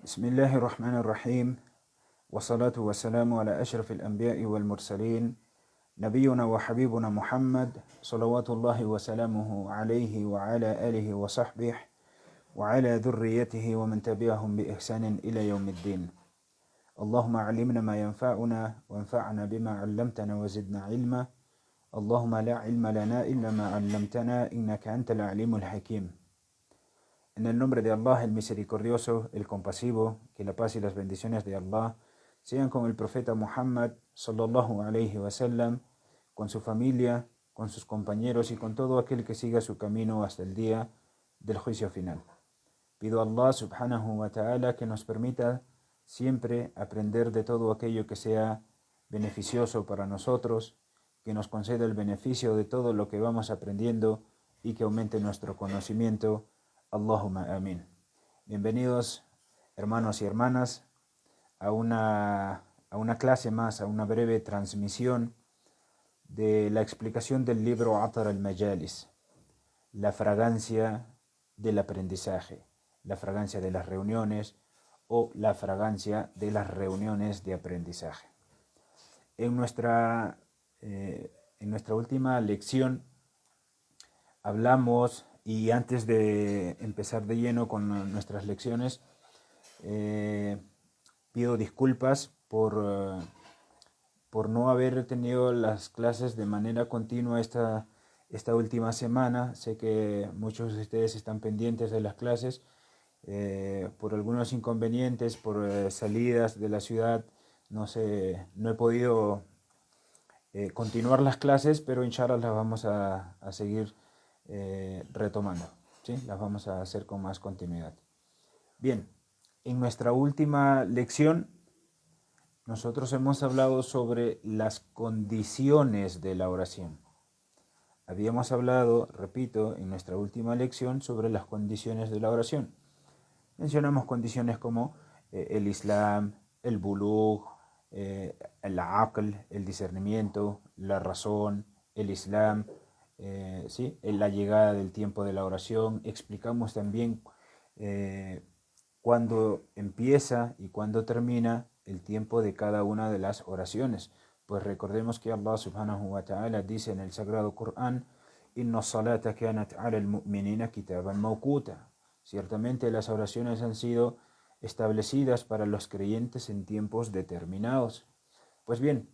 بسم الله الرحمن الرحيم والصلاة والسلام على أشرف الأنبياء والمرسلين نبينا وحبيبنا محمد صلوات الله وسلامه عليه وعلى آله وصحبه وعلى ذريته ومن تبعهم بإحسان إلى يوم الدين. اللهم علمنا ما ينفعنا وانفعنا بما علمتنا وزدنا علما. اللهم لا علم لنا إلا ما علمتنا إنك أنت العليم الحكيم. En el nombre de Allah, el misericordioso, el compasivo, que la paz y las bendiciones de Allah sean con el profeta Muhammad sallallahu alayhi wa sallam, con su familia, con sus compañeros y con todo aquel que siga su camino hasta el día del juicio final. Pido a Allah subhanahu wa ta'ala que nos permita siempre aprender de todo aquello que sea beneficioso para nosotros, que nos conceda el beneficio de todo lo que vamos aprendiendo y que aumente nuestro conocimiento. Allahumma amin. Bienvenidos, hermanos y hermanas, a una clase más, a una breve transmisión de la explicación del libro Atar al-Majalis, la fragancia del aprendizaje, la fragancia de las reuniones o la fragancia de las reuniones de aprendizaje. En nuestra última lección hablamos, y antes de empezar de lleno con nuestras lecciones, pido disculpas por no haber tenido las clases de manera continua esta última semana. Sé que muchos de ustedes están pendientes de las clases. Por algunos inconvenientes, por salidas de la ciudad, no he podido continuar las clases, pero inshallah las vamos a seguir retomando, ¿sí? Las vamos a hacer con más continuidad. Bien, en nuestra última lección nosotros hemos hablado sobre las condiciones de la oración. Habíamos hablado, repito, en nuestra última lección sobre las condiciones de la oración. Mencionamos condiciones como el Islam, el bulugh, el aql, el discernimiento, la razón, el Islam, ¿sí? La llegada del tiempo de la oración. Explicamos también cuándo empieza y cuándo termina el tiempo de cada una de las oraciones. Pues recordemos que Allah subhanahu wa ta'ala dice en el Sagrado Corán: Inna salata kanat ala al-mu'minina kitaban mawquta. Ciertamente las oraciones han sido establecidas para los creyentes en tiempos determinados. Pues bien,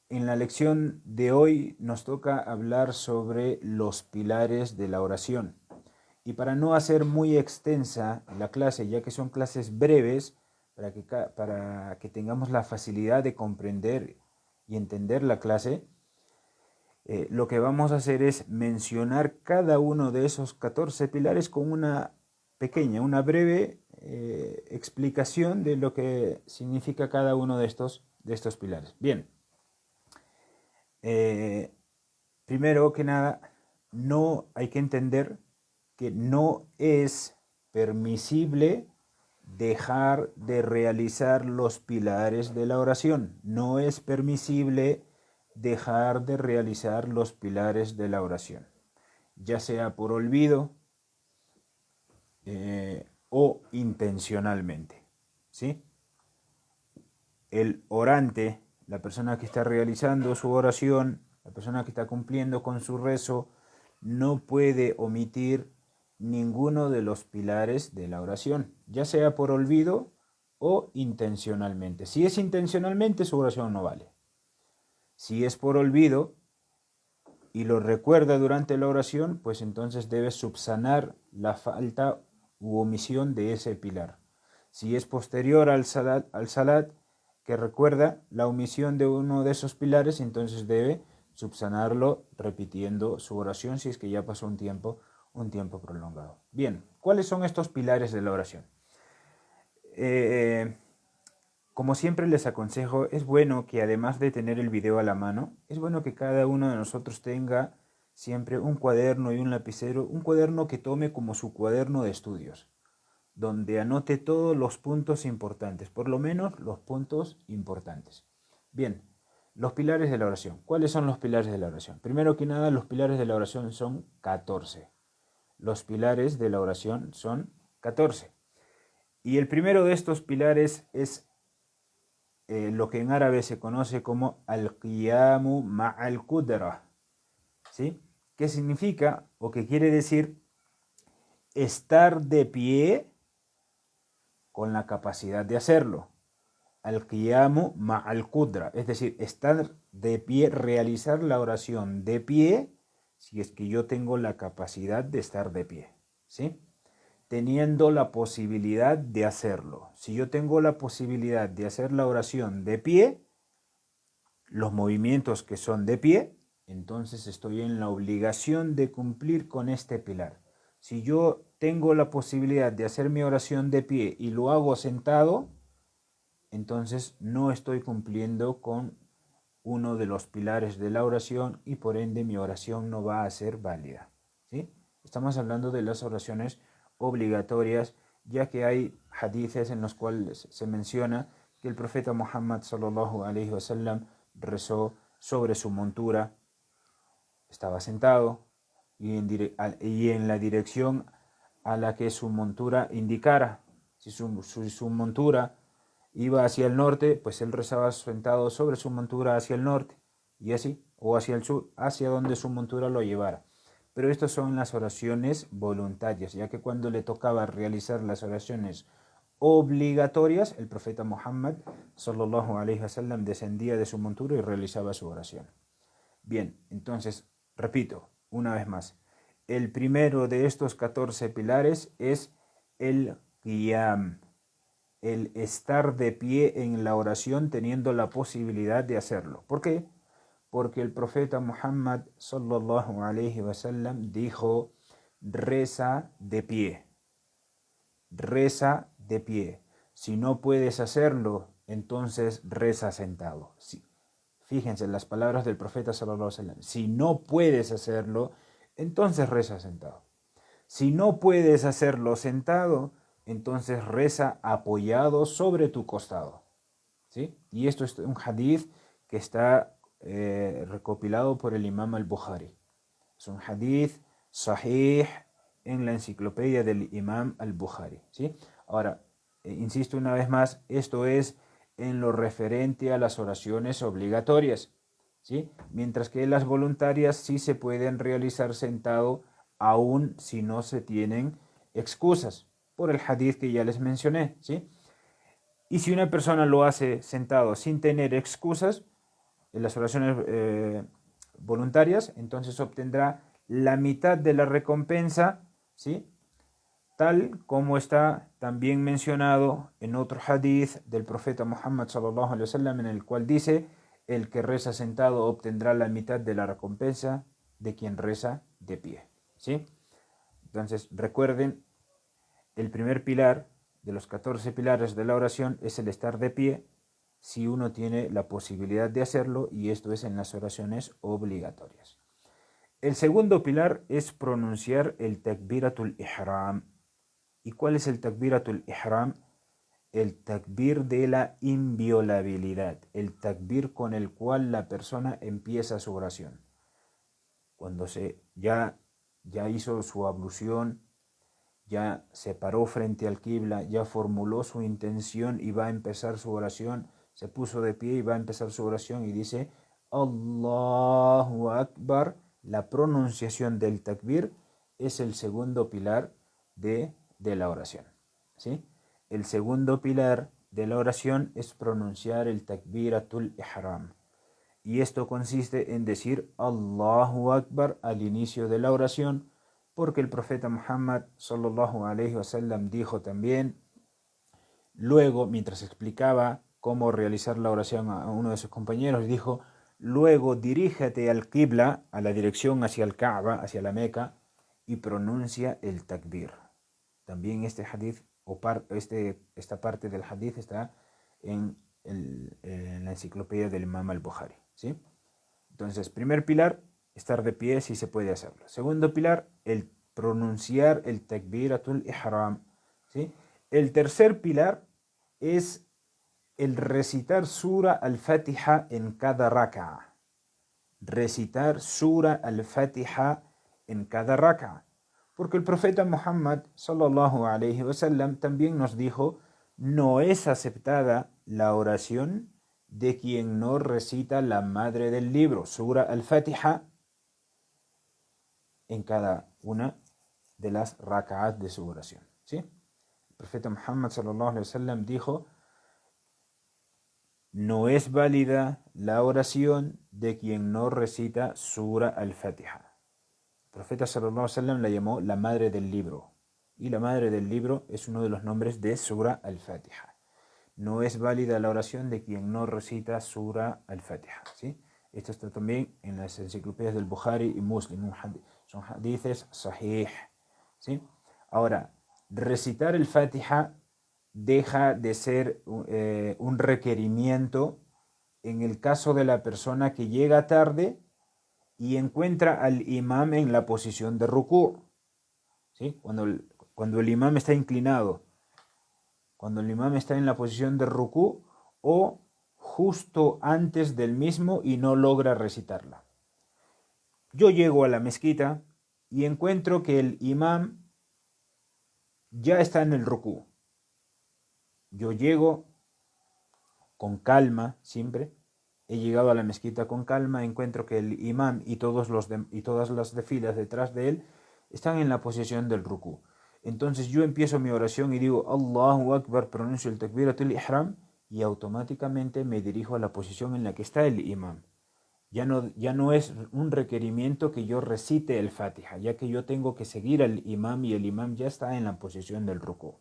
en la lección de hoy nos toca hablar sobre los pilares de la oración. Y para no hacer muy extensa la clase, ya que son clases breves, para que tengamos la facilidad de comprender y entender la clase, lo que vamos a hacer es mencionar cada uno de esos 14 pilares con una breve explicación de lo que significa cada uno de estos pilares. Bien, primero que nada, no hay que entender que no es permisible dejar de realizar los pilares de la oración. No es permisible dejar de realizar los pilares de la oración, ya sea por olvido o intencionalmente, ¿sí? El orante, la persona que está realizando su oración, la persona que está cumpliendo con su rezo, no puede omitir ninguno de los pilares de la oración, ya sea por olvido o intencionalmente. Si es intencionalmente, su oración no vale. Si es por olvido y lo recuerda durante la oración, pues entonces debe subsanar la falta u omisión de ese pilar. Si es posterior al salat que recuerda la omisión de uno de esos pilares, entonces debe subsanarlo repitiendo su oración si es que ya pasó un tiempo prolongado. Bien, ¿cuáles son estos pilares de la oración? Como siempre les aconsejo, es bueno que además de tener el video a la mano, es bueno que cada uno de nosotros tenga siempre un cuaderno y un lapicero, un cuaderno que tome como su cuaderno de estudios, donde anote todos los puntos importantes, por lo menos los puntos importantes. Bien, los pilares de la oración. ¿Cuáles son los pilares de la oración? Primero que nada, los pilares de la oración son 14. Los pilares de la oración son 14. Y el primero de estos pilares es lo que en árabe se conoce como al-qiyamu ma'al qudra, ¿sí? ¿Qué significa o qué quiere decir? Estar de pie con la capacidad de hacerlo. Al-qiyamu ma'al qudra, es decir, estar de pie, realizar la oración de pie, si es que yo tengo la capacidad de estar de pie, ¿sí? Teniendo la posibilidad de hacerlo. Si yo tengo la posibilidad de hacer la oración de pie, los movimientos que son de pie, entonces estoy en la obligación de cumplir con este pilar. Si yo tengo la posibilidad de hacer mi oración de pie y lo hago sentado, entonces no estoy cumpliendo con uno de los pilares de la oración y por ende mi oración no va a ser válida, ¿sí? Estamos hablando de las oraciones obligatorias, ya que hay hadices en los cuales se menciona que el profeta Muhammad sallallahu alaihi wasallam rezó sobre su montura, estaba sentado y en la dirección a la que su montura indicara. Si su montura iba hacia el norte, pues él rezaba sentado sobre su montura hacia el norte, y así, o hacia el sur, hacia donde su montura lo llevara. Pero estas son las oraciones voluntarias, ya que cuando le tocaba realizar las oraciones obligatorias, el profeta Muhammad sallallahu alaihi wasallam descendía de su montura y realizaba su oración. Bien, entonces, repito, una vez más, el primero de estos 14 pilares es el qiyam, el estar de pie en la oración teniendo la posibilidad de hacerlo. ¿Por qué? Porque el profeta Muhammad sallallahu alaihi wasallam dijo: reza de pie, reza de pie. Si no puedes hacerlo, entonces reza sentado. Sí. Fíjense las palabras del profeta sallallahu alaihi wasallam. Si no puedes hacerlo, entonces reza sentado. Si no puedes hacerlo sentado, entonces reza apoyado sobre tu costado, ¿sí? Y esto es un hadith que está recopilado por el imam al-Bukhari. Es un hadith sahih en la enciclopedia del imam al-Bukhari, ¿sí? Ahora, insisto una vez más, esto es en lo referente a las oraciones obligatorias, ¿sí? Mientras que las voluntarias sí se pueden realizar sentado aun si no se tienen excusas, por el hadith que ya les mencioné, ¿sí? Y si una persona lo hace sentado sin tener excusas, en las oraciones voluntarias, entonces obtendrá la mitad de la recompensa, ¿sí? Tal como está también mencionado en otro hadith del profeta Muhammad sallallahu alaihi wasallam, en el cual dice: el que reza sentado obtendrá la mitad de la recompensa de quien reza de pie, ¿sí? Entonces recuerden, el primer pilar de los 14 pilares de la oración es el estar de pie si uno tiene la posibilidad de hacerlo, y esto es en las oraciones obligatorias. El segundo pilar es pronunciar el takbiratul ihram. ¿Y cuál es el takbiratul ihram? El takbir de la inviolabilidad, el takbir con el cual la persona empieza su oración. Cuando ya hizo su ablución, ya se paró frente al qibla, ya formuló su intención y va a empezar su oración, se puso de pie y va a empezar su oración y dice Allahu Akbar. La pronunciación del takbir es el segundo pilar de la oración, ¿sí? El segundo pilar de la oración es pronunciar el takbiratul ihram. Y esto consiste en decir Allahu Akbar al inicio de la oración, porque el profeta Muhammad sallallahu alaihi wasallam dijo también, luego, mientras explicaba cómo realizar la oración a uno de sus compañeros, dijo: luego dirígete al qibla, a la dirección hacia el Kaaba, hacia la Meca, y pronuncia el takbir. También este hadith, esta parte del hadith está en la enciclopedia del Imam al-Bukhari, ¿sí? Entonces, primer pilar, estar de pie si se puede hacerlo. Segundo pilar, el pronunciar el takbiratul ihram, ¿sí? El tercer pilar es el recitar sura al-Fatiha en cada raka'a. Recitar sura al-Fatiha en cada raka'a. Porque el profeta Muhammad sallallahu alaihi wasallam también nos dijo, no es aceptada la oración de quien no recita la madre del libro, Sura al-Fatiha, en cada una de las raka'at de su oración. ¿Sí? El profeta Muhammad sallallahu alaihi wasallam dijo, no es válida la oración de quien no recita Sura al-Fatiha. El profeta sallallahu alaihi wasallam la llamó la madre del libro. Y la madre del libro es uno de los nombres de Sura al-Fatiha. No es válida la oración de quien no recita Sura al-Fatiha. ¿Sí? Esto está también en las enciclopedias del Bukhari y Muslim. Son hadices sahih. ¿Sí? Ahora, recitar el Fatiha deja de ser un requerimiento en el caso de la persona que llega tarde y encuentra al imam en la posición de rukú. ¿Sí? Cuando el imam está inclinado, cuando el imam está en la posición de rukú o justo antes del mismo y no logra recitarla. Yo llego a la mezquita y encuentro que el imam ya está en el rukú. Yo llego con calma, siempre. He llegado a la mezquita con calma, encuentro que el imam y todas las filas detrás de él están en la posición del rukú. Entonces yo empiezo mi oración y digo Allahu Akbar, pronuncio el takbiratul ihram y automáticamente me dirijo a la posición en la que está el imam. Ya no es un requerimiento que yo recite el Fatiha, ya que yo tengo que seguir al imam y el imam ya está en la posición del rukú.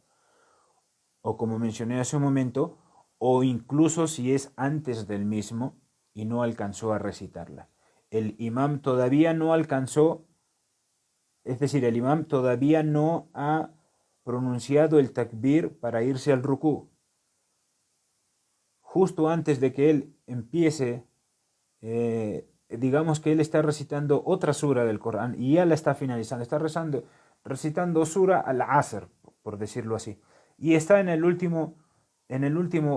O como mencioné hace un momento, o incluso si es antes del mismo y no alcanzó a recitarla. El imam todavía no alcanzó, es decir, el imam todavía no ha pronunciado el takbir para irse al rukú. Justo antes de que él empiece, digamos que él está recitando otra sura del Corán y ya la está finalizando, está recitando sura al-Asr, por decirlo así, y está en el último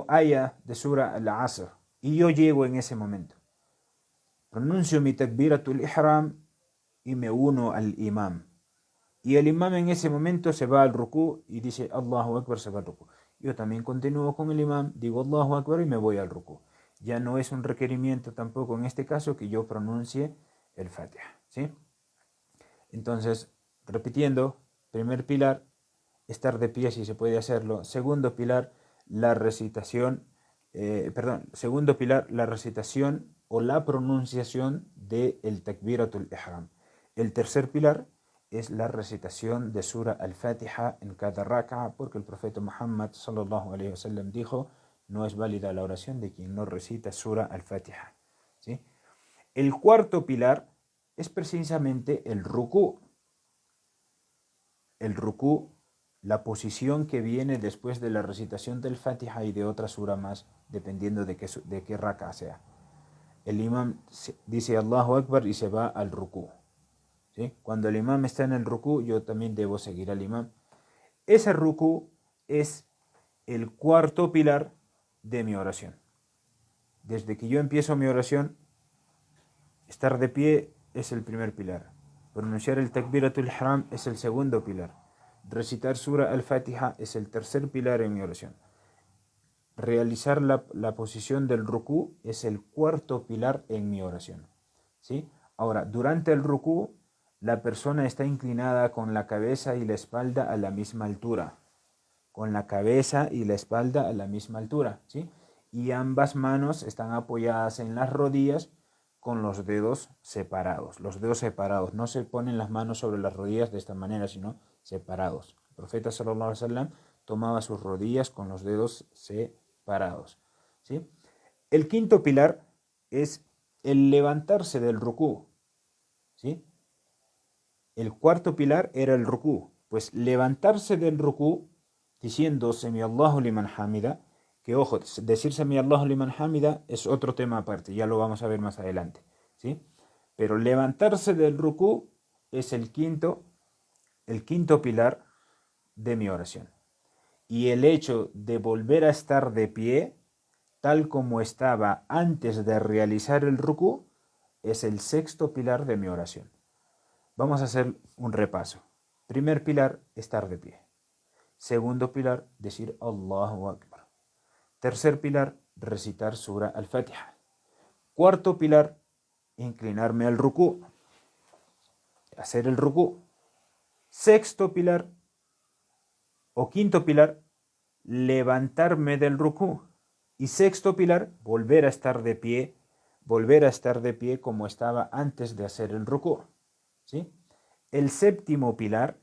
ayah de sura al-Asr, y yo llego en ese momento. Pronuncio mi takbiratul ihram y me uno al imam. Y el imam en ese momento se va al rukú y dice Allahu Akbar, se va al rukú. Yo también continúo con el imam, digo Allahu Akbar y me voy al rukú. Ya no es un requerimiento tampoco en este caso que yo pronuncie el Fatiha. ¿Sí? Entonces, repitiendo, primer pilar, estar de pie si se puede hacerlo. Segundo pilar, la recitación, segundo pilar, la recitación o la pronunciación del takbiratul ihram. El tercer pilar es la recitación de Sura al-Fatiha en cada raka'a, porque el profeta Muhammad sallallahu alaihi wasallam dijo, no es válida la oración de quien no recita Sura al-Fatiha. ¿Sí? El cuarto pilar es precisamente el rukú. El rukú, la posición que viene después de la recitación del Fatiha y de otra sura más, dependiendo de qué raka'a sea. El imam dice Allahu Akbar y se va al rukú. ¿Sí? Cuando el imam está en el rukú, yo también debo seguir al imam. Ese rukú es el cuarto pilar de mi oración. Desde que yo empiezo mi oración, estar de pie es el primer pilar. Pronunciar el takbiratul ihram es el segundo pilar. Recitar sura al-Fatiha es el tercer pilar en mi oración. Realizar la posición del rukú es el cuarto pilar en mi oración. ¿Sí? Ahora, durante el rukú, la persona está inclinada con la cabeza y la espalda a la misma altura. Con la cabeza y la espalda a la misma altura. ¿Sí? Y ambas manos están apoyadas en las rodillas con los dedos separados. Los dedos separados. No se ponen las manos sobre las rodillas de esta manera, sino separados. El profeta sallallahu alaihi wasallam tomaba sus rodillas con los dedos separados. ¿Sí? El quinto pilar es el levantarse del rukú. ¿Sí? El cuarto pilar era el rukú. Pues levantarse del rukú diciendo Semi Allahu liman hamida, que ojo, decir Semi Allahu liman hamida es otro tema aparte, ya lo vamos a ver más adelante. ¿Sí? Pero levantarse del rukú es el quinto pilar de mi oración. Y el hecho de volver a estar de pie, tal como estaba antes de realizar el rukú, es el sexto pilar de mi oración. Vamos a hacer un repaso. Primer pilar, estar de pie. Segundo pilar, decir Allahu Akbar. Tercer pilar, recitar Sura Al-Fatiha. Cuarto pilar, inclinarme al rukú, hacer el rukú. Sexto pilar o quinto pilar, levantarme del rukú. Y sexto pilar, volver a estar de pie como estaba antes de hacer el rukú. ¿Sí? El séptimo pilar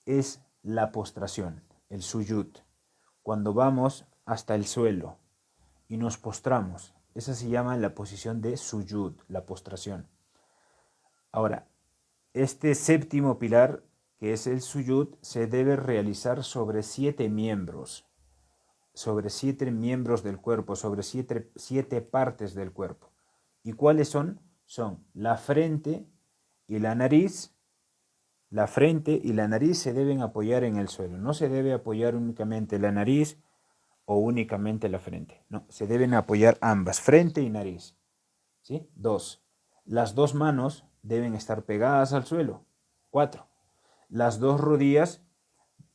es la postración, el suyud, cuando vamos hasta el suelo y nos postramos. Esa se llama la posición de suyud, la postración. Ahora, este séptimo pilar, que es el suyud, se debe realizar sobre 7 miembros del cuerpo, sobre siete partes del cuerpo. ¿Y cuáles son? Son la frente y la nariz. La frente y la nariz se deben apoyar en el suelo. No se debe apoyar únicamente la nariz o únicamente la frente. No, se deben apoyar ambas, frente y nariz. ¿Sí? 2. Las dos manos deben estar pegadas al suelo. 4. Las dos rodillas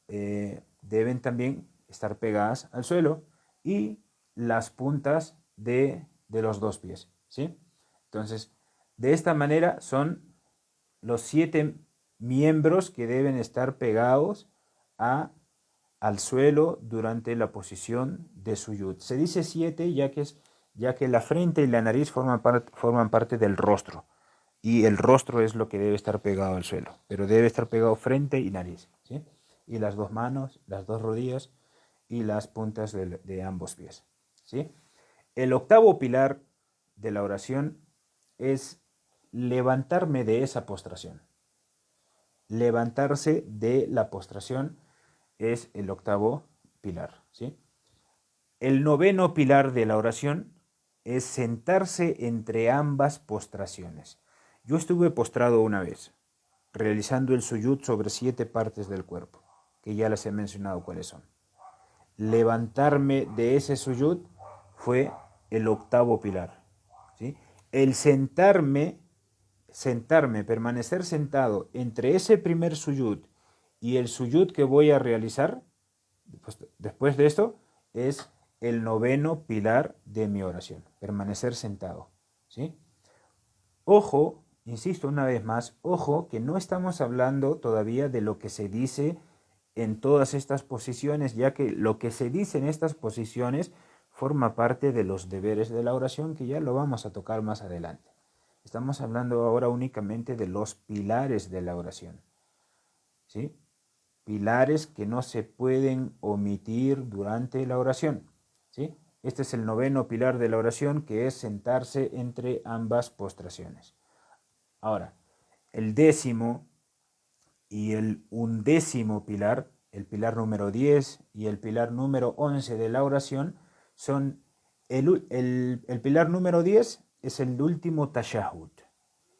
deben también estar pegadas al suelo y las puntas de los dos pies. ¿Sí? Entonces, de esta manera son los 7 miembros que deben estar pegados al suelo durante la posición de suyud. Se dice 7 ya que la frente y la nariz forman parte del rostro. Y el rostro es lo que debe estar pegado al suelo. Pero debe estar pegado frente y nariz. ¿Sí? Y las dos manos, las dos rodillas y las puntas de ambos pies. ¿Sí? El octavo pilar de la oración es levantarme de esa postración. Levantarse de la postración es el octavo pilar. ¿Sí? El noveno pilar de la oración es sentarse entre ambas postraciones. Yo estuve postrado una vez, realizando el suyud sobre 7 partes del cuerpo, que ya les he mencionado cuáles son. Levantarme de ese suyud fue el octavo pilar. ¿Sí? El sentarme, permanecer sentado entre ese primer suyud y el suyud que voy a realizar, después de esto, es el noveno pilar de mi oración, permanecer sentado. ¿Sí? Ojo, insisto una vez más, ojo que no estamos hablando todavía de lo que se dice en todas estas posiciones, ya que lo que se dice en estas posiciones forma parte de los deberes de la oración, que ya lo vamos a tocar más adelante. Estamos hablando ahora únicamente de los pilares de la oración. ¿Sí? Pilares que no se pueden omitir durante la oración. ¿Sí? Este es el noveno pilar de la oración, que es sentarse entre ambas postraciones. Ahora, el décimo y el undécimo pilar, el pilar número 10 y el pilar número 11 de la oración, son el pilar número 10 es el último tashahhud.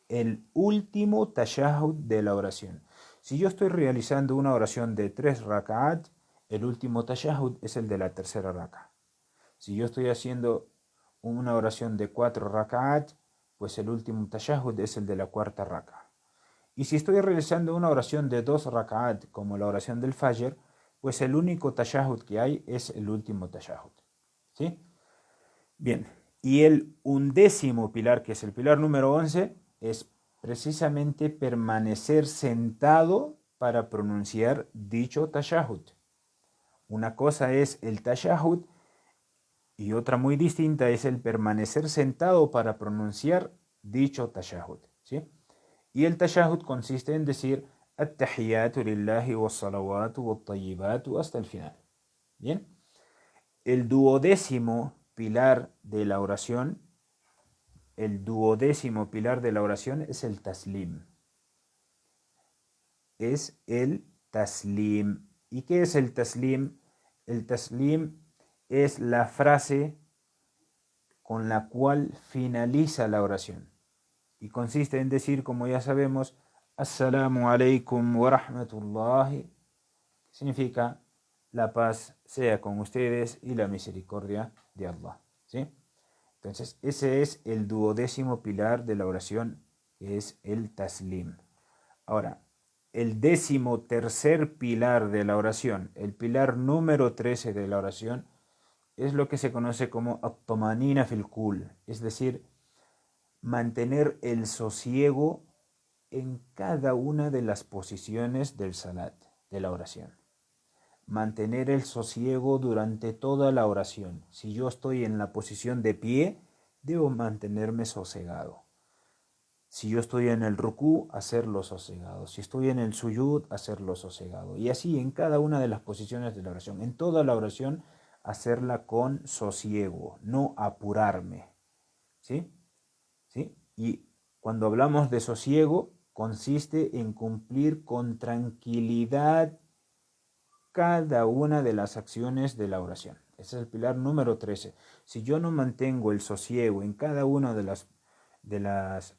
El último tashahhud de la oración. Si yo estoy realizando una oración de 3 rak'at, el último tashahhud es el de la tercera raka. Si yo estoy haciendo una oración de 4 rak'at, pues el último tashahhud es el de la cuarta raka. Y si estoy realizando una oración de 2 rak'at, como la oración del Fajr, pues el único tashahhud que hay es el último tashahhud. ¿Sí? Bien, y el undécimo pilar, que es el pilar número 11, es precisamente permanecer sentado para pronunciar dicho tashahhud. Una cosa es el tashahhud y otra muy distinta es el permanecer sentado para pronunciar dicho tashahhud. ¿Sí? Y el tashahhud consiste en decir at-tahiyatu lillahi was-salawatu wat-tayyibatu hasta el final. Bien. El duodécimo pilar de la oración, es el taslim. Es el taslim. ¿Y qué es el taslim? El taslim es la frase con la cual finaliza la oración. Y consiste en decir, como ya sabemos, Assalamu alaikum wa rahmatullahi. Significa la paz sea con ustedes y la misericordia de Allah. ¿Sí? Entonces, ese es el duodécimo pilar de la oración, que es el taslim. Ahora, el 13º pilar de la oración, el pilar número 13 de la oración, es lo que se conoce como at-tamanina fil qul, es decir, mantener el sosiego en cada una de las posiciones del salat, de la oración. Mantener el sosiego durante toda la oración. Si yo estoy en la posición de pie, debo mantenerme sosegado. Si yo estoy en el rukú, hacerlo sosegado. Si estoy en el suyud, hacerlo sosegado. Y así en cada una de las posiciones de la oración. En toda la oración, hacerla con sosiego, no apurarme. ¿Sí? ¿Sí? Y cuando hablamos de sosiego, consiste en cumplir con tranquilidad cada una de las acciones de la oración. Ese es el pilar número 13. Si yo no mantengo el sosiego en cada una de las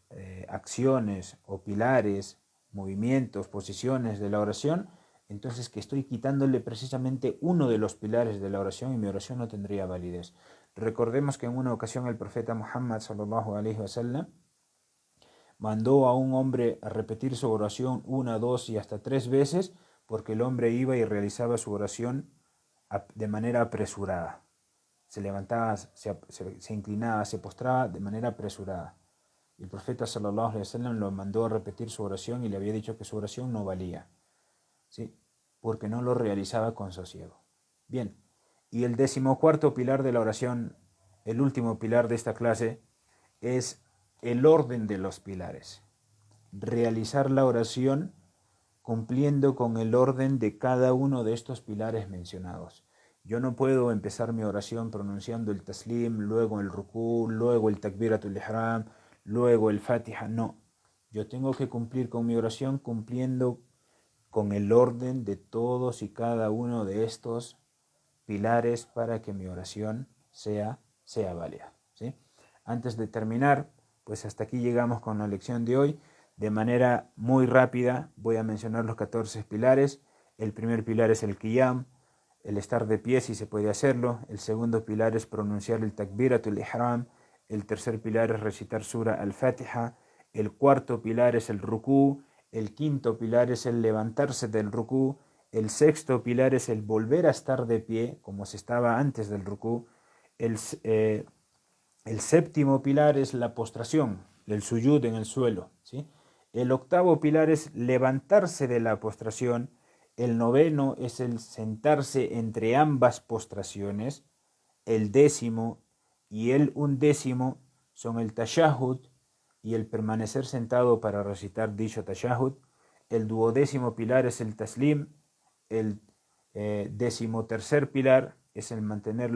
acciones o pilares, movimientos, posiciones de la oración, entonces que estoy quitándole precisamente uno de los pilares de la oración y mi oración no tendría validez. Recordemos que en una ocasión el profeta Muhammad sallallahu alaihi wasallam mandó a un hombre a repetir su oración 1, 2 y hasta 3 veces porque el hombre iba y realizaba su oración de manera apresurada. Se levantaba, se inclinaba, se postraba de manera apresurada. El profeta sallallahu alaihi wasallam lo mandó a repetir su oración y le había dicho que su oración no valía, ¿sí? Porque no lo realizaba con sosiego. Bien, y el 14º pilar de la oración, el último pilar de esta clase, es el orden de los pilares. Realizar la oración cumpliendo con el orden de cada uno de estos pilares mencionados. Yo no puedo empezar mi oración pronunciando el taslim, luego el rukú, luego el takbiratul ihram, luego el fatiha. No, yo tengo que cumplir con mi oración cumpliendo con el orden de todos y cada uno de estos pilares para que mi oración sea válida, ¿sí? Antes de terminar, pues hasta aquí llegamos con la lección de hoy. De manera muy rápida voy a mencionar los 14 pilares. El primer pilar es el qiyam, el estar de pie si se puede hacerlo. El segundo pilar es pronunciar el takbiratul ihram. El tercer pilar es recitar sura al-Fatiha. El cuarto pilar es el rukú. El quinto pilar es el levantarse del rukú. El sexto pilar es el volver a estar de pie, como se estaba antes del rukú. El séptimo pilar es la postración, el suyud en el suelo, ¿sí? El octavo pilar es levantarse de la postración. El noveno es el sentarse entre ambas postraciones. El décimo y el undécimo son el tashahud y el permanecer sentado para recitar dicho tashahud. El duodécimo pilar es el taslim. El 13º pilar es el mantener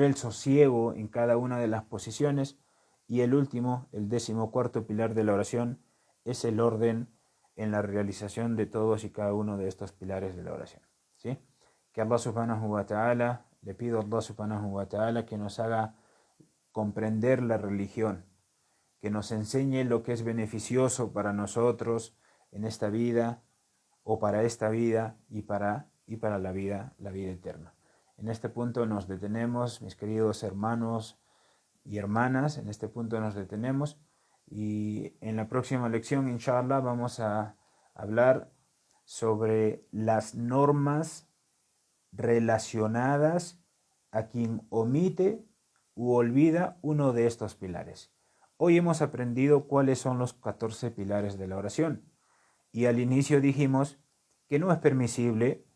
el sosiego en cada una de las posiciones. Y el último, el 14º pilar de la oración, es el orden en la realización de todos y cada uno de estos pilares de la oración, ¿sí? Que Allah subhanahu wa ta'ala, le pido a Allah subhanahu wa ta'ala que nos haga comprender la religión, que nos enseñe lo que es beneficioso para nosotros en esta vida o para esta vida y para la vida eterna. En este punto nos detenemos, mis queridos hermanos y hermanas, en este punto nos detenemos y en la próxima lección, inshallah, vamos a hablar sobre las normas relacionadas a quien omite u olvida uno de estos pilares. Hoy hemos aprendido cuáles son los 14 pilares de la oración y al inicio dijimos que no es permisible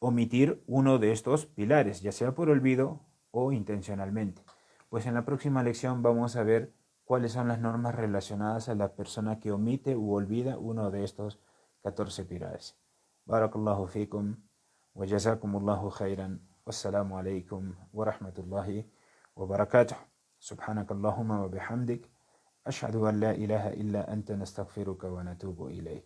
omitir uno de estos pilares, ya sea por olvido o intencionalmente. Pues en la próxima lección vamos a ver cuáles son las normas relacionadas a la persona que omite u olvida uno de estos 14 pilares. Barakallahu fikum wa jazakumullahu khairan. Wassalamu alaikum wa rahmatullahi wa barakatuh. Subhanakallahumma wa bihamdik. Ashhadu an la ilaha illa anta nastaghfiruka wa natubu ilayk.